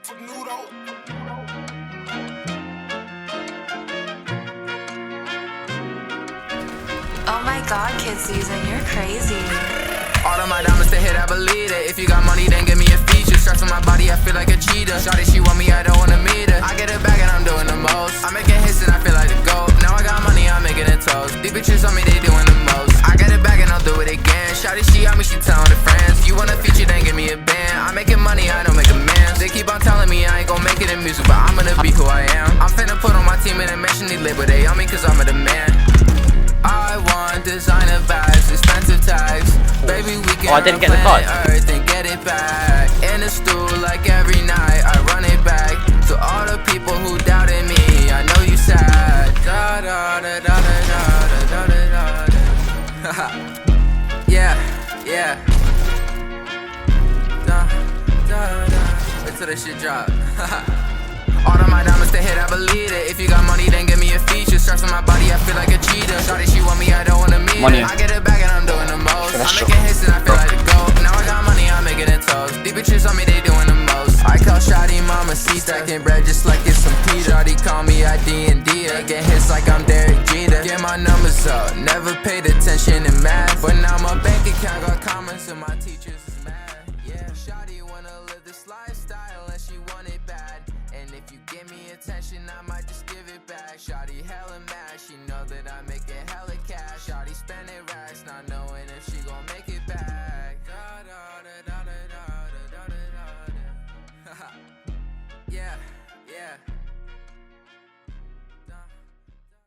Oh my god, kid season, you're crazy. All of my diamonds to hit, I believe it. If you got money, then give me a feature. Stress on my body, I feel like a cheetah. Shawty, she want me, I don't wanna meet her. I get it back and I'm doing the most. I'm making hits and I feel like the GOAT. Now I got money, I'm making it toast. These bitches on me, they doing the most. I get it back and I'll do it again. Shawty, she on me, she telling her friends. You want a feature, then give me a band. I'm making money, I don't make amends. They keep on telling me I ain't gon' make it in music, but I'm gonna be who I am. I'm finna put on my team and mention these label, they on me cause I'm a demand. I want designer bags, expensive tags. Baby, we can I didn't get the card. Earth and get it back. In the stool like every night, I run it back. To all the people who doubted me, I know you sad. Da da da da da da da da da. Yeah, yeah. Da da da. Wait till this shit drop. All of my diamonds to hit, I believe it. If you got money, then give me a feature. Stress on my body, I feel like a cheetah. Shawty, she want me, I don't wanna meet her. I get it back and I'm doing the most. I'm making hits and I feel like a GOAT. Now I got money, I'm making it toast. These bitches on me, they doing the most. I call Shawty mama C, stacking bread just like it's some pita. Shawty call me ID&D, get hits like I'm Derek Jeter. Get my numbers up, never paid attention in math. But now my bank account got comments and my teachers is mad. Yeah, Shawty wanna live this lifestyle and she want it bad. And if you give me attention, I might just give it back. Shawty hella mad, she know that I make it